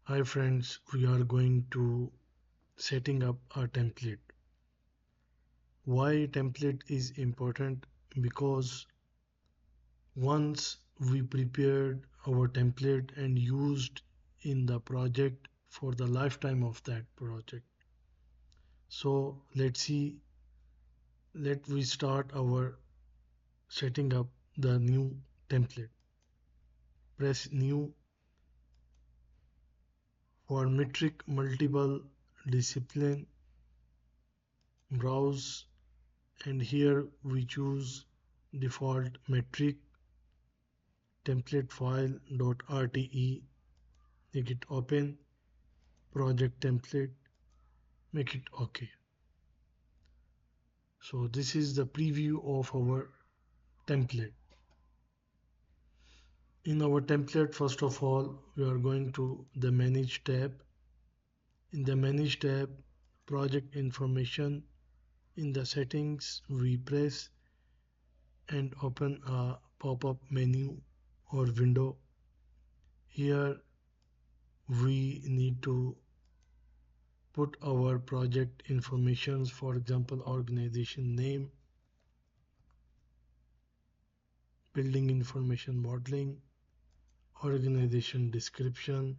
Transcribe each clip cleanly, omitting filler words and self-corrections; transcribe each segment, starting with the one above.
Hi friends, we are going to setting up a template. Why template is important? Because once we prepared our template and used in the project for the lifetime of that project. So let we start our setting up the new template. Press new for metric multiple discipline, browse, and here we choose default metric template file.rte, make it open, project template, make it OK. So this is the preview of our template. In our template, first of all, we are going to the manage tab. In the manage tab, project information, in the settings, we press and open a pop-up menu or window. Here we need to put our project informations, for example, organization name, building information modeling, organization description.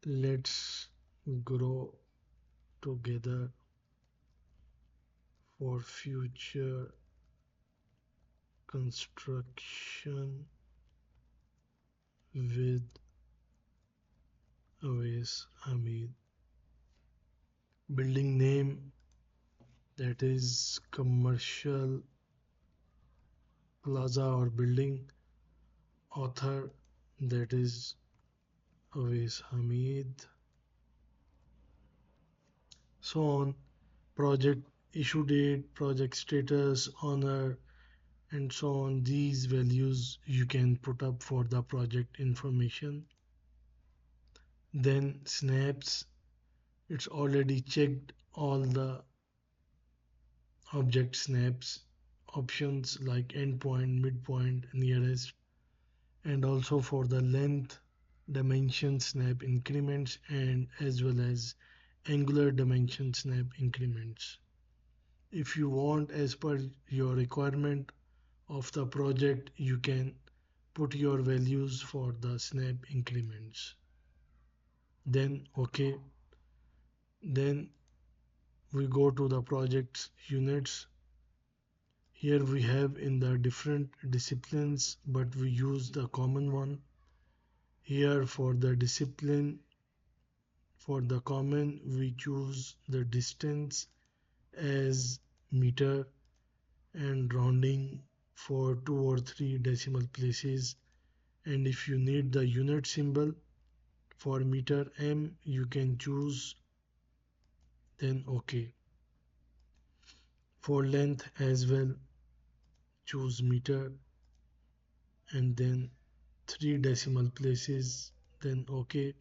Let's grow together for future construction with Hameed. Building name, that is commercial plaza or building. Author, that is Hameed. So on. Project issue date, project status, owner, and so on. These values you can put up for the project information. Then snaps, it's already checked all the object snaps options like endpoint, midpoint, nearest, and also for the length, dimension snap increments, and as well as angular dimension snap increments. If you want, as per your requirement of the project, you can put your values for the snap increments. Then OK. Then we go to the project's units. Here we have in the different disciplines, but we use the common one. Here for the discipline, for the common, we choose the distance as meter and rounding for 2 or 3 decimal places. And if you need the unit symbol for meter M, you can choose, then OK. For length as well, choose meter and then 3 decimal places, then OK.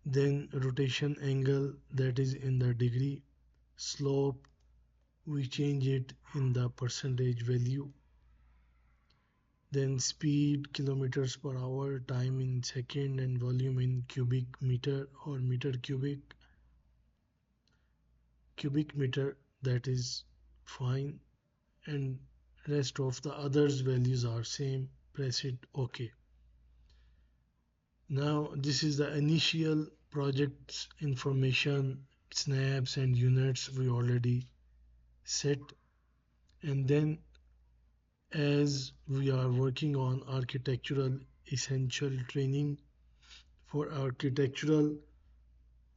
Then rotation angle, that is in the degree. Slope, we change it in the percentage value. Then speed, kilometers per hour, time in second, and volume in cubic meter or meter cubic. Cubic meter, that is fine, and rest of the others values are same. Press it OK. Now this is the initial project's information, snaps and units we already set. And then as we are working on architectural essential training, for architectural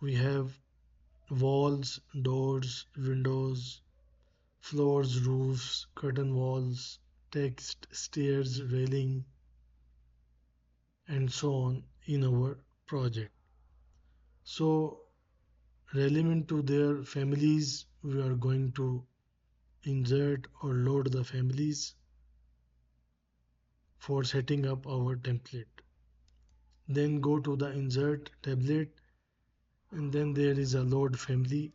we have walls, doors, windows, floors, roofs, curtain walls, text, stairs, railing, and so on in our project. So relevant to their families, we are going to insert or load the families for setting up our template. Then go to the insert tablet, and then there is a load family.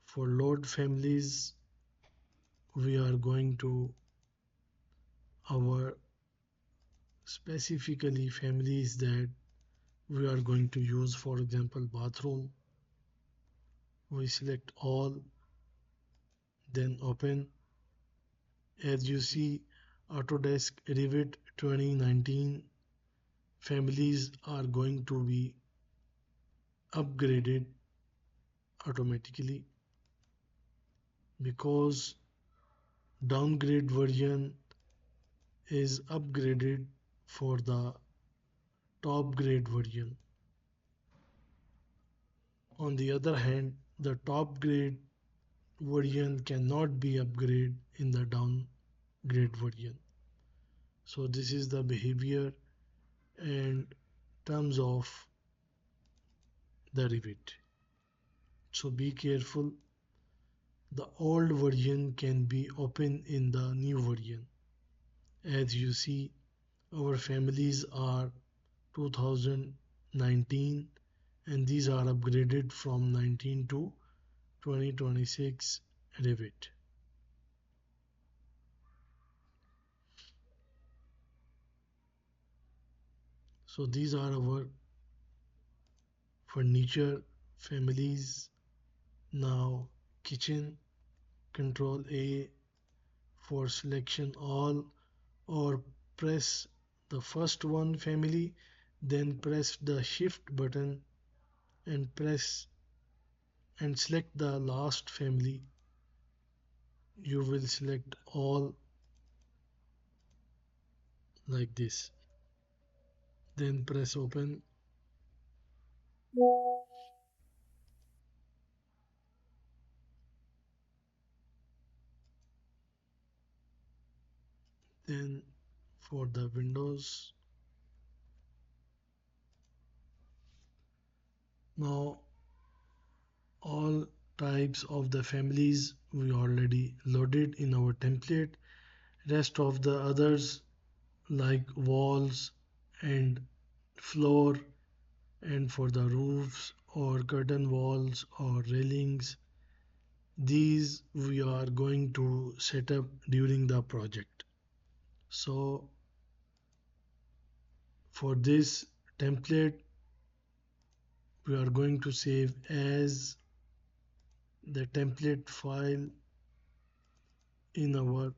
For load families, we are going to our specifically families that we are going to use. For example, bathroom, we select all, then open. As you see, Autodesk Revit 2019 families are going to be upgraded automatically, because downgrade version is upgraded for the top grade version. On the other hand, the top grade version cannot be upgraded in the downgrade version. So this is the behavior and terms of the Revit. So be careful. The old version can be open in the new version. As you see, our families are 2019 and these are upgraded from 19 to 2026 Revit. So these are our furniture families. Now kitchen, Control A for selection all, or press the first one family, then press the shift button and press and select the last family. You will select all like this. Then press open. Then for the windows, now all types of the families we already loaded in our template. Rest of the others like walls and floor, and for the roofs or curtain walls or railings, these we are going to set up during the project. So for this template, we are going to save as the template file in our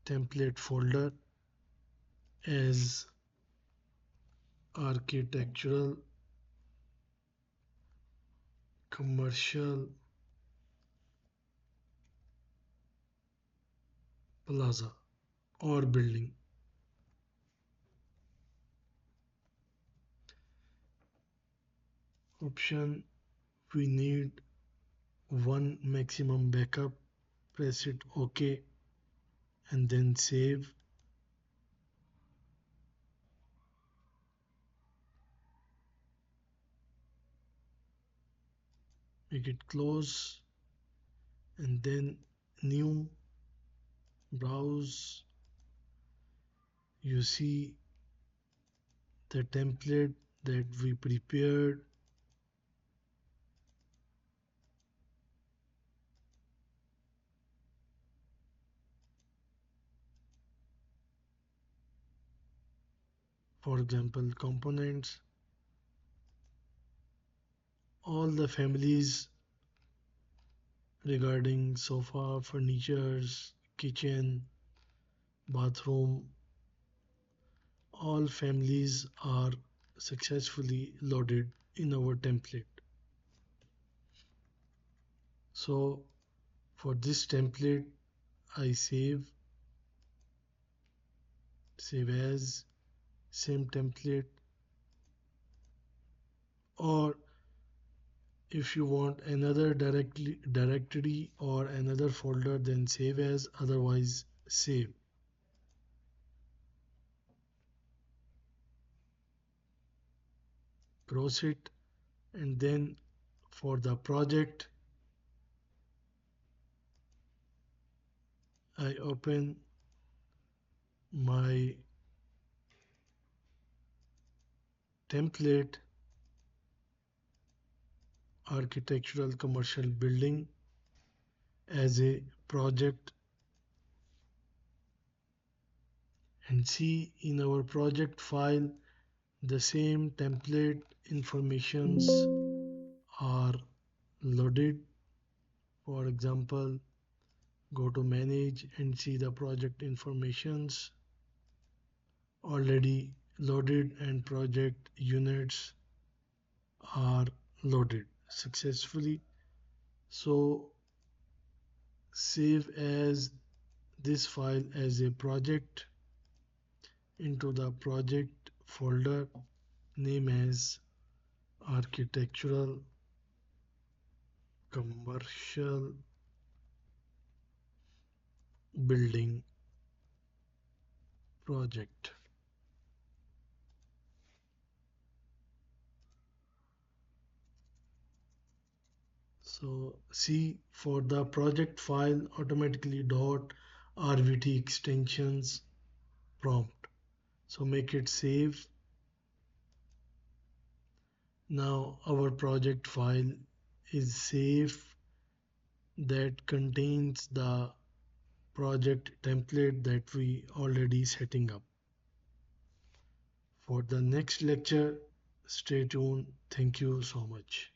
template folder as architectural commercial plaza or building. Option, we need one maximum backup. Press it OK and then save. Make it close and then new, browse. You see the template that we prepared. For example, components, all the families regarding sofa, furnitures, kitchen, bathroom, all families are successfully loaded in our template. So for this template, I save as, same template, or if you want another directory or another folder, then save as, otherwise save. Close it, and then for the project, I open my template architectural commercial building as a project. And see, in our project file, the same template informations are loaded. For example, go to manage and see the project informations already loaded and project units are loaded successfully. So save as this file as a project into the project folder, name as architectural commercial building project. So see, for the project file automatically dot rvt extensions prompt. So make it save. Now our project file is safe, that contains the project template that we already setting up. For the next lecture, stay tuned. Thank you so much.